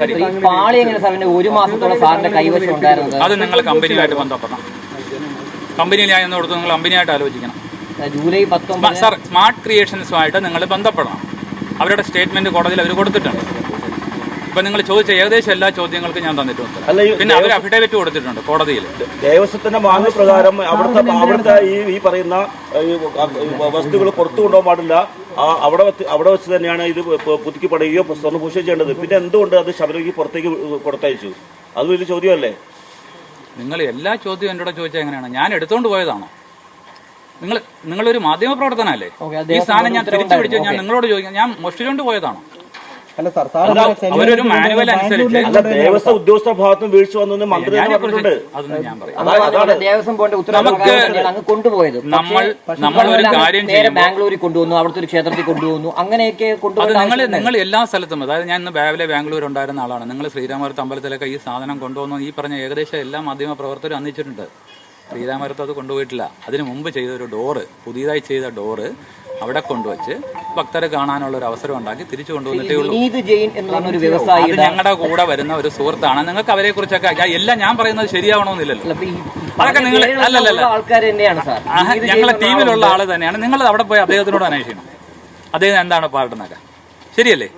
പാളി എങ്ങനെ സാറിന്റെ ഒരു മാസത്തോളം സാറിന്റെ കൈവശം ഉണ്ടായിരുന്നത്? അത് നിങ്ങൾ കമ്പനിയുമായിട്ട് ബന്ധപ്പെടണം. കമ്പനിയിലായെന്ന് കൊടുത്ത് നിങ്ങൾ കമ്പനിയായിട്ട് ആലോചിക്കണം. ജൂലൈ 19 സാർ സ്മാർട്ട് ക്രിയേഷൻസുമായിട്ട് നിങ്ങൾ ബന്ധപ്പെടണം. അവരുടെ സ്റ്റേറ്റ്മെന്റ് കോടതിയിൽ അവർ കൊടുത്തിട്ടുണ്ട്. ഇപ്പൊ നിങ്ങൾ ചോദിച്ച ഏകദേശം എല്ലാ ചോദ്യങ്ങൾക്കും ഞാൻ തന്നിട്ടുണ്ട്. പിന്നെ അവർ അഫിഡേവിറ്റ് കൊടുത്തിട്ടുണ്ട് കോടതിയിൽ. ദേവസ്വത്തിന്റെ മാനപ്രകാരം അവിടുത്തെ ഈ പറയുന്ന വസ്തുക്കൾ പുറത്തു കൊണ്ടുപോകാൻ പാടില്ല. അവിടെ വെച്ച് തന്നെയാണ് ഇത് പുതുക്കി പണിയുകയോ സ്വർണ്ണഭൂഷ ചെയ്യേണ്ടത്. പിന്നെ എന്തുകൊണ്ട് അത് ശബരിമലയ്ക്ക് പുറത്തേക്ക് കൊടുത്തയച്ചു? അത് വലിയ ചോദ്യമല്ലേ? നിങ്ങൾ എല്ലാ ചോദ്യവും എന്നോട് ചോദിച്ചാൽ എങ്ങനെയാണ്? ഞാൻ എടുത്തുകൊണ്ട് പോയതാണോ? നിങ്ങളൊരു മാധ്യമ പ്രവർത്തനല്ലേ? ഈ സാധനം ഞാൻ തിരിച്ചു പിടിച്ചു ഞാൻ നിങ്ങളോട് ചോദിക്കാം, ഞാൻ മോഷ്ടിച്ചുകൊണ്ട് പോയതാണോ? അവരൊരു മാനുവൽ അനുസരിച്ച് ദേവസ്വം ഉദ്യോഗസ്ഥ ഭാഗത്തും വീഴ്ച വന്നു മന്ത്രി പറഞ്ഞിട്ടുണ്ട്. അതൊന്നും ഞാൻ പറയാം. നമ്മൾ ഒരു കാര്യം ചെയ്യുമ്പോൾ ബാംഗ്ലൂരിൽ കൊണ്ടുവന്നു, അവിടുത്തെ ഒരു ക്ഷേത്രത്തിൽ കൊണ്ടുവന്നു, അങ്ങനെയൊക്കെ നിങ്ങൾ എല്ലാ സ്ഥലത്തും, അതായത് ഞാൻ ഇന്ന് രാവിലെ ബാംഗ്ലൂർ ഉണ്ടായിരുന്ന ആളാണ്. നിങ്ങൾ ശ്രീരാമപുരത്ത് അമ്പലത്തിലൊക്കെ ഈ സാധനം കൊണ്ടുവന്നു ഈ പറഞ്ഞ ഏകദേശം എല്ലാ മാധ്യമ പ്രവർത്തകരും അന്നിച്ചിട്ടുണ്ട്. ശ്രീരാമപുരത്ത് അത് കൊണ്ടുപോയിട്ടില്ല. അതിനു മുമ്പ് ചെയ്ത ഒരു ഡോറ്, പുതിയതായി ചെയ്ത ഡോറ് അവിടെ കൊണ്ടുവച്ച് ഭക്തരെ കാണാനുള്ള ഒരു അവസരം ഉണ്ടാക്കി തിരിച്ചു കൊണ്ടുവന്നിട്ടേ ഉള്ളൂ. അത് ഞങ്ങളുടെ കൂടെ വരുന്ന ഒരു സുഹൃത്താണ്. നിങ്ങൾക്ക് അവരെ കുറിച്ചൊക്കെ എല്ലാം ഞാൻ പറയുന്നത് ശരിയാവണമെന്നില്ലല്ലോ. അതൊക്കെ നിങ്ങൾ ഞങ്ങളെ ടീമിലുള്ള ആള് തന്നെയാണ്. നിങ്ങൾ അവിടെ പോയി അദ്ദേഹത്തിനോട് അന്വേഷിക്കണം, അദ്ദേഹം എന്താണ് പാടുന്നൊക്കെ. ശരിയല്ലേ?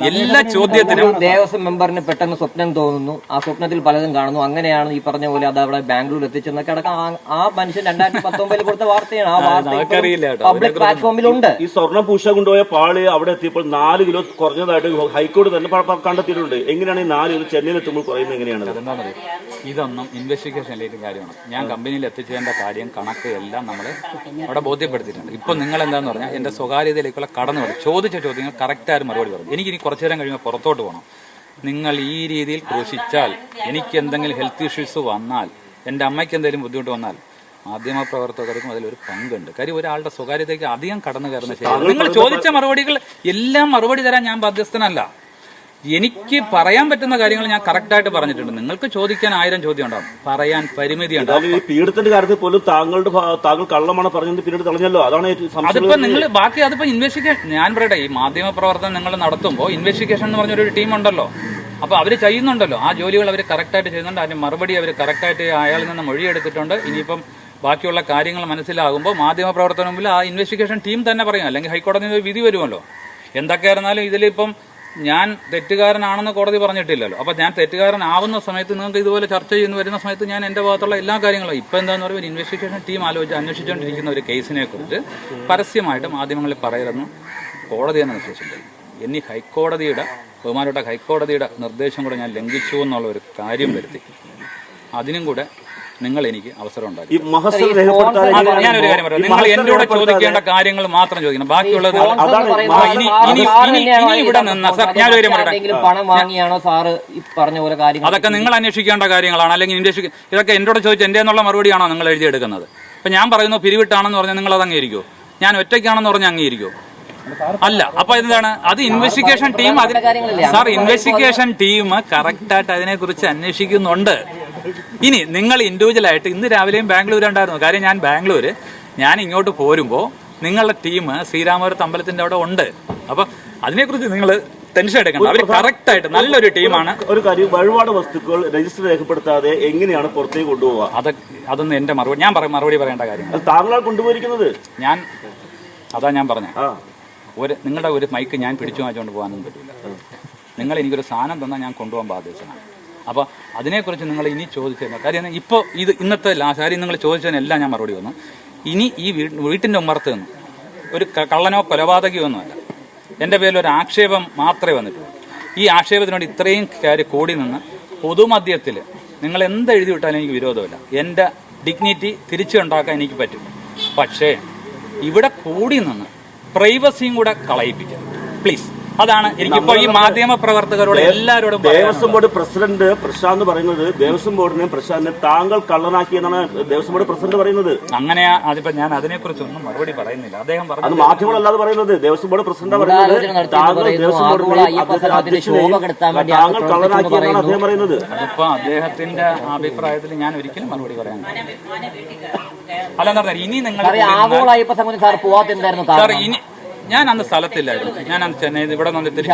എല്ലാ ചോദ്യത്തിനും ദേവസ്വം മെമ്പറിന് പെട്ടെന്ന് സ്വപ്നം തോന്നുന്നു, ആ സ്വപ്നത്തിൽ പലതും കാണുന്നു, അങ്ങനെയാണ് ഈ പറഞ്ഞ പോലെ അത് അവിടെ ബാംഗ്ലൂർ എത്തിച്ചെന്നൊക്കെ അടക്കം ആ മനുഷ്യൻ 2019 കൊടുത്ത വാർത്തയാണ്. ആ വാർത്ത പബ്ലിക് പ്ലാറ്റ്ഫോമിലുണ്ട്. ഈ സ്വർണ്ണഭൂഷ കൊണ്ടുപോയ പാളി അവിടെ എത്തിയപ്പോൾ 4 കിലോ കുറഞ്ഞതായിട്ട് ഹൈക്കോടതി തന്നെ കണ്ടെത്തിയിട്ടുണ്ട്. എങ്ങനെയാണ് ഈ 4 കിലോ ചെന്നൈയിൽ എത്തുമ്പോൾ കുറയുന്നത്? എങ്ങനെയാണ്? ഇതൊന്നും ഇൻവെസ്റ്റിഗേഷനിലേക്ക് കാര്യമാണ്. ഞാൻ കമ്പനിയിൽ എത്തിച്ചതിന്റെ കാര്യം കണക്ക് എല്ലാം നമ്മൾ അവിടെ ബോധ്യപ്പെടുത്തിയിട്ടുണ്ട്. ഇപ്പൊ നിങ്ങൾ എന്താന്ന് പറഞ്ഞാൽ എന്റെ സ്വകാര്യതയിലേക്കുള്ള കടന്നു വരും. ചോദിച്ച ചോദ്യങ്ങൾ കറക്റ്റായിട്ട് മറുപടി പറഞ്ഞു. എനിക്കിനി കുറച്ചു നേരം കഴിയുമ്പോൾ പുറത്തോട്ട് പോകണം. നിങ്ങൾ ഈ രീതിയിൽ ക്രൂശിച്ചാൽ, എനിക്ക് എന്തെങ്കിലും ഹെൽത്ത് ഇഷ്യൂസ് വന്നാൽ, എൻ്റെ അമ്മയ്ക്ക് എന്തെങ്കിലും ബുദ്ധിമുട്ട് വന്നാൽ മാധ്യമ പ്രവർത്തകർക്കും അതിലൊരു പങ്കുണ്ട്. കാര്യം ഒരാളുടെ സ്വകാര്യതയ്ക്ക് അധികം കടന്നു കയറുന്ന ശരിയാണ്. നിങ്ങൾ ചോദിച്ച മറുപടികൾ എല്ലാം മറുപടി തരാൻ ഞാൻ ബാധ്യസ്ഥനല്ല. എനിക്ക് പറയാൻ പറ്റുന്ന കാര്യങ്ങൾ ഞാൻ കറക്റ്റായിട്ട് പറഞ്ഞിട്ടുണ്ട്. നിങ്ങൾക്ക് ചോദിക്കാൻ 1000 ചോദ്യം ഉണ്ടാവും, പറയാൻ പരിമിതി ഉണ്ടാവും. ഈ പീഡത്തിന്റെ കാര്യത്തിൽ പോലും താങ്കൾ കള്ളമാണ് പറഞ്ഞത് പിന്നീട് തെളിഞ്ഞല്ലോ. അതാണ് അതിപ്പോ നിങ്ങൾ ബാക്കി അതിപ്പോ ഇൻവെസ്റ്റിഗേഷൻ ഞാൻ പറയട്ടെ, ഈ മാധ്യമ പ്രവർത്തനം നിങ്ങൾ നടത്തുമ്പോൾ ഇൻവെസ്റ്റിഗേഷൻ എന്ന് പറഞ്ഞൊരു ടീം ഉണ്ടല്ലോ. അപ്പൊ അവര് ചെയ്യുന്നുണ്ടല്ലോ, ആ ജോലികൾ അവർ കറക്റ്റായിട്ട് ചെയ്യുന്നുണ്ട്. അതിന്റെ മറുപടി അവർ കറക്റ്റായിട്ട് അയാളിൽ നിന്ന് മൊഴിയെടുത്തിട്ടുണ്ട്. ഇനിയിപ്പം ബാക്കിയുള്ള കാര്യങ്ങൾ മനസ്സിലാകുമ്പോൾ മാധ്യമ പ്രവർത്തനം മുമ്പിൽ ആ ഇൻവെസ്റ്റിഗേഷൻ ടീം തന്നെ പറയും, അല്ലെങ്കിൽ ഹൈക്കോടതിയിൽ വിധി വരുമല്ലോ. എന്തൊക്കെയായിരുന്നാലും ഇതിലിപ്പം ഞാൻ തെറ്റുകാരനാണെന്ന് കോടതി പറഞ്ഞിട്ടില്ലല്ലോ. അപ്പൊ ഞാൻ തെറ്റുകാരനാവുന്ന സമയത്ത് നിങ്ങൾക്ക് ഇതുപോലെ ചർച്ച ചെയ്യുന്ന വരുന്ന സമയത്ത് ഞാൻ എന്റെ ഭാഗത്തുള്ള എല്ലാ കാര്യങ്ങളും ഇപ്പൊ എന്താന്ന് പറയുമ്പോൾ ഇൻവെസ്റ്റിഗേഷൻ ടീം അന്വേഷിച്ചുകൊണ്ടിരിക്കുന്ന ഒരു കേസിനെ കുറിച്ച് പരസ്യമായിട്ട് മാധ്യമങ്ങളിൽ പറയരുതെന്ന് കോടതി തന്നെ നിർദ്ദേശിച്ചിട്ടുണ്ട്. ഇനി ബഹുമാനപ്പെട്ട ഹൈക്കോടതിയുടെ നിർദ്ദേശം കൂടെ ഞാൻ ലംഘിച്ചു എന്നുള്ള ഒരു കാര്യം വരുത്തി, അതിനും കൂടെ നിങ്ങൾ എനിക്ക് അവസരം ഉണ്ടാക്കി. ഞാനൊരു കാര്യം പറയാം, നിങ്ങൾ എന്നോട് ചോദിക്കേണ്ട കാര്യങ്ങൾ മാത്രം ചോദിക്കണം. ബാക്കിയുള്ളത് ഇനി ഇവിടെ നിന്ന് സാർ ഞാനൊരു കാര്യം പറയട്ടെ, അതൊക്കെ നിങ്ങൾ അന്വേഷിക്കേണ്ട കാര്യങ്ങളാണ്. അല്ലെങ്കിൽ ഇതൊക്കെ എന്നോട് ചോദിച്ച് എന്റെ എന്നുള്ള മറുപടിയാണോ നിങ്ങൾ എഴുതിയെടുക്കുന്നത്? ഇപ്പൊ ഞാൻ പറയുന്നു പിരിവിട്ടാണെന്ന് പറഞ്ഞാൽ നിങ്ങൾ അത് അംഗീകരിക്കുമോ? ഞാൻ ഒറ്റയ്ക്കാണെന്ന് പറഞ്ഞാൽ അംഗീകരിക്കുമോ? അല്ല. അപ്പൊ എന്താണ് അത്? Investigation team sir investigation team കറക്റ്റായിട്ട് അതിനെക്കുറിച്ച് അന്വേഷിക്കുന്നുണ്ട്. ഇനി നിങ്ങൾ ഇൻഡിവിജ്വലായിട്ട് ഇന്ന് രാവിലെയും ബാംഗ്ലൂർ ഉണ്ടായിരുന്നു. കാര്യം ഞാൻ ഇങ്ങോട്ട് പോരുമ്പോൾ നിങ്ങളുടെ ടീം ശ്രീരാമപുരത്ത് അമ്പലത്തിന്റെ അവിടെ ഉണ്ട്. അപ്പൊ അതിനെക്കുറിച്ച് നിങ്ങൾ ടെൻഷൻ എടുക്കണം. അവർ കറക്റ്റായിട്ട് നല്ലൊരു ടീമാണ്. ഒരു കാര്യം, വഴിപാട് വസ്തുക്കൾ രജിസ്റ്റർ രേഖപ്പെടുത്താതെ എങ്ങനെയാണ് പുറത്തേക്ക് കൊണ്ടുപോകുക? അതൊന്നും എന്റെ മറുപടി ഞാൻ മറുപടി പറയേണ്ട കാര്യം. താങ്കളാണ് കൊണ്ടുപോയിരിക്കുന്നത്. അതാ ഞാൻ പറഞ്ഞ നിങ്ങളുടെ ഒരു മൈക്ക് ഞാൻ പിടിച്ചു വാങ്ങിച്ചുകൊണ്ട് പോകാനൊന്നും പറ്റില്ല. നിങ്ങൾ എനിക്കൊരു സാധനം തന്നാൽ ഞാൻ കൊണ്ടുപോകാൻ ബാധ്യസ്ഥനാണ്. അപ്പൊ അതിനെക്കുറിച്ച് നിങ്ങൾ ഇനി ചോദിച്ചിരുന്ന കാര്യം ഇപ്പോൾ ഇന്നത്തെ കാര്യം നിങ്ങൾ ചോദിച്ചതിനെല്ലാം ഞാൻ മറുപടി വന്നു. ഇനി ഈ വീട്ടിന്റെ ഉമ്മറത്ത് നിന്ന് ഒരു കള്ളനോ കൊലപാതകയോ ഒന്നുമല്ല, എൻ്റെ പേരിൽ ഒരു ആക്ഷേപം മാത്രമേ വന്നിട്ടുള്ളൂ. ഈ ആക്ഷേപത്തിനോട് ഇത്രയും കാര്യം കൂടി നിന്ന് പൊതുമധ്യത്തിൽ നിങ്ങൾ എന്ത് എഴുതി വിട്ടാലും എനിക്ക് വിരോധമില്ല. എൻ്റെ ഡിഗ്നിറ്റി തിരിച്ചുണ്ടാക്കാൻ എനിക്ക് പറ്റും. പക്ഷേ ഇവിടെ കൂടി നിന്ന് പ്രൈവസിയും കൂടെ കളയിപ്പിക്കുക പ്ലീസ്. അതാണ് എനിക്കിപ്പോ ഈ മാധ്യമ പ്രവർത്തകരോട് എല്ലാവരോടും. ദേവസ്വം ബോർഡ് പ്രസിഡന്റ് പ്രശാന്ത് പറയുന്നത് ദേവസ്വം ബോർഡിനെയും പ്രശാന്തിനെ താങ്കൾ കള്ളനാക്കിയെന്നാണ് ദേവസ്വം ബോർഡ് പ്രസിഡന്റ് പറയുന്നത്. അങ്ങനെയാ? അതിപ്പോ ഞാൻ അതിനെക്കുറിച്ചൊന്നും മറുപടി പറയുന്നില്ല. അദ്ദേഹം അത് മാധ്യമങ്ങളല്ലാതെ പറയുന്നത് ദേവസ്വം ബോർഡ് പ്രസിഡന്റ് പറയുന്നത് താങ്കൾ ദേവസ്വം ബോർഡിനെയും താങ്കൾ കള്ളനാക്കിയെന്നാണ് അദ്ദേഹം പറയുന്നത്. അതിപ്പോ അദ്ദേഹത്തിന്റെ അഭിപ്രായത്തിൽ ഞാൻ ഒരിക്കലും മറുപടി പറയാൻ അല്ലെന്ന് പറഞ്ഞാൽ ഇനി നിങ്ങൾ സാർ ഇനി ഞാൻ അന്ന് സ്ഥലത്തില്ലായിരുന്നു. ഞാൻ അന്ന് ചെന്നൈ ഇവിടെ നിന്ന് തിരിച്ചു